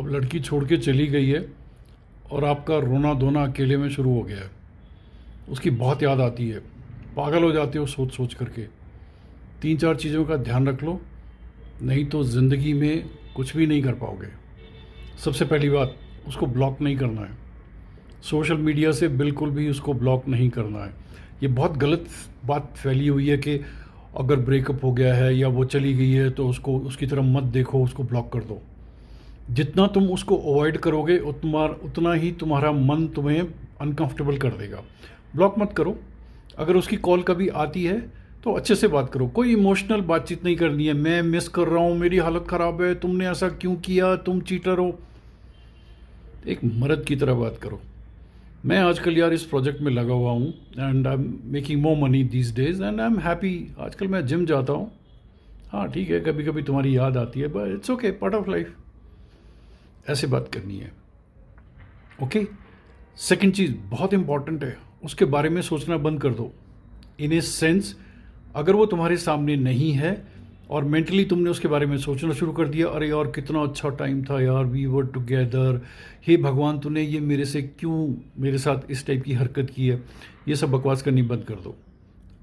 अब लड़की छोड़ के चली गई है और आपका रोना धोना अकेले में शुरू हो गया है। उसकी बहुत याद आती है, पागल हो जाते हो सोच सोच करके। 3-4 चीज़ों का ध्यान रख लो, नहीं तो ज़िंदगी में कुछ भी नहीं कर पाओगे। सबसे पहली बात, उसको ब्लॉक नहीं करना है। सोशल मीडिया से बिल्कुल भी उसको ब्लॉक नहीं करना है। ये बहुत गलत बात फैली हुई है कि अगर ब्रेकअप हो गया है या वो चली गई है तो उसको उसकी तरफ मत देखो, उसको ब्लॉक कर दो। जितना तुम उसको अवॉइड करोगे उतना ही तुम्हारा मन तुम्हें अनकंफर्टेबल कर देगा। ब्लॉक मत करो। अगर उसकी कॉल कभी आती है तो अच्छे से बात करो, कोई इमोशनल बातचीत नहीं करनी है। मैं मिस कर रहा हूँ, मेरी हालत ख़राब है, तुमने ऐसा क्यों किया, तुम चीटर हो। एक मर्द की तरह बात करो। मैं आजकल यार इस प्रोजेक्ट में लगा हुआ हूँ and I am making more money these days and I am happy. आजकल मैं जिम जाता हूँ। हाँ ठीक है, कभी कभी तुम्हारी याद आती है, but it's okay, part of life. ऐसे बात करनी है, ओके। सेकंड चीज़ बहुत इंपॉर्टेंट है, उसके बारे में सोचना बंद कर दो। इन ए सेंस, अगर वो तुम्हारे सामने नहीं है और मेंटली तुमने उसके बारे में सोचना शुरू कर दिया, अरे यार कितना अच्छा टाइम था यार, वी वर टुगेदर, हे भगवान तूने ये मेरे से क्यों, मेरे साथ इस टाइप की हरकत की है, ये सब बकवास करनी बंद कर दो।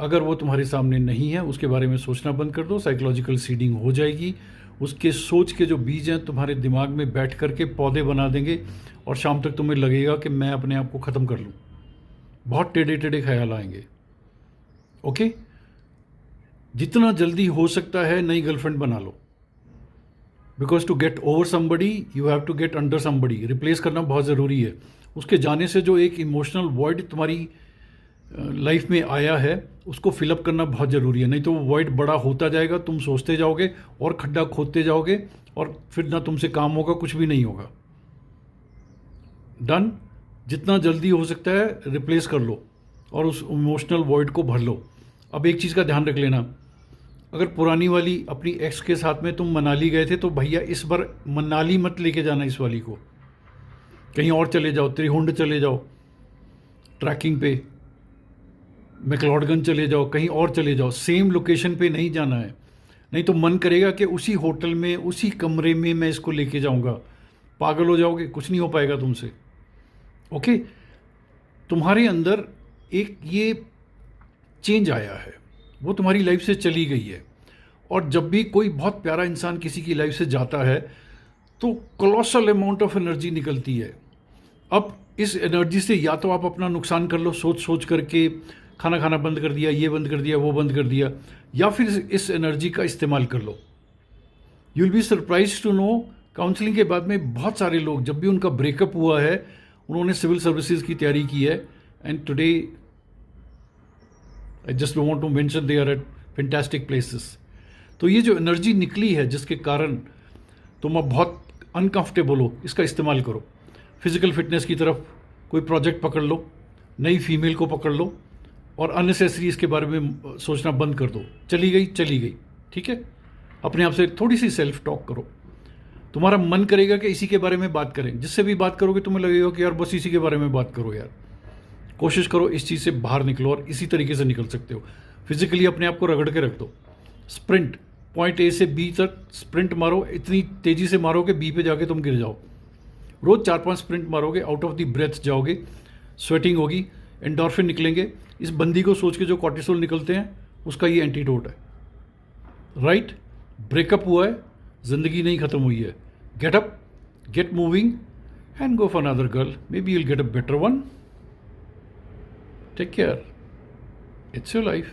अगर वो तुम्हारे सामने नहीं है, उसके बारे में सोचना बंद कर दो। साइकोलॉजिकल सीडिंग हो जाएगी। उसके सोच के जो बीज हैं तुम्हारे दिमाग में बैठ करके पौधे बना देंगे और शाम तक तुम्हें लगेगा कि मैं अपने आप को ख़त्म कर लूँ। बहुत टेढ़े टेढ़े ख्याल आएंगे, ओके। जितना जल्दी हो सकता है नई गर्लफ्रेंड बना लो, because to get over somebody you have to get under somebody. Replace करना बहुत ज़रूरी है। उसके जाने से जो एक इमोशनल वॉइड तुम्हारी लाइफ में आया है उसको फिलअप करना बहुत ज़रूरी है, नहीं तो वो वॉइड बड़ा होता जाएगा, तुम सोचते जाओगे और खड्डा खोदते जाओगे और फिर ना तुमसे काम होगा, कुछ भी नहीं होगा। डन। जितना जल्दी हो सकता है रिप्लेस कर लो और उस इमोशनल वॉइड को भर लो। अब एक चीज़ का ध्यान रख लेना, अगर पुरानी वाली अपनी एक्स के साथ में तुम मनाली गए थे तो भैया इस बार मनाली मत लेके जाना इस वाली को। कहीं और चले जाओ, त्रिहुंड चले जाओ, ट्रैकिंग पे मैक्लोडगंज चले जाओ, कहीं और चले जाओ। सेम लोकेशन पे नहीं जाना है, नहीं तो मन करेगा कि उसी होटल में उसी कमरे में मैं इसको लेके जाऊंगा। पागल हो जाओगे, कुछ नहीं हो पाएगा तुमसे, ओके। तुम्हारे अंदर एक ये चेंज आया है, वो तुम्हारी लाइफ से चली गई है। और जब भी कोई बहुत प्यारा इंसान किसी की लाइफ से जाता है तो कोलोसल अमाउंट ऑफ एनर्जी निकलती है। अब इस एनर्जी से या तो आप अपना नुकसान कर लो, सोच सोच करके खाना खाना बंद कर दिया, ये बंद कर दिया, वो बंद कर दिया, या फिर इस एनर्जी का इस्तेमाल कर लो। You will be surprise to know, counselling के बाद में बहुत सारे लोग जब भी उनका ब्रेकअप हुआ है उन्होंने सिविल सर्विसेज की तैयारी की है and today I just want to mention they are eight fantastic places. तो ये जो एनर्जी निकली है जिसके कारण तुम अब बहुत अनकंफर्टेबल हो, इसका इस्तेमाल करो। फिजिकल फिटनेस की तरफ कोई प्रोजेक्ट पकड़ लो, नई फीमेल को पकड़ लो और अननेसेसरी इसके बारे में सोचना बंद कर दो। चली गई चली गई, ठीक है। अपने आप से थोड़ी सी सेल्फ टॉक करो। तुम्हारा मन करेगा कि इसी के बारे में बात करें, जिससे भी बात करोगे तुम्हें लगेगा कि यार बस इसी के बारे में बात करो। यार कोशिश करो इस चीज़ से बाहर निकलो और इसी तरीके से निकल सकते हो। फिजिकली अपने आप को रगड़ के रख दो। स्प्रिंट, पॉइंट ए से बी तक स्प्रिंट मारो, इतनी तेज़ी से मारो कि बी पे जाके तुम गिर जाओ। रोज़ 4-5 स्प्रिंट मारोगे, आउट ऑफ द ब्रेथ जाओगे, स्वेटिंग होगी, एंडोर्फिन निकलेंगे। इस बंदी को सोच के जो कॉर्टिसोल निकलते हैं उसका ये एंटीडोट है, राइट। ब्रेकअप हुआ है, जिंदगी नहीं खत्म हुई है। Get up, get moving and go for another girl, maybe you'll get a better one. Take care, it's your life.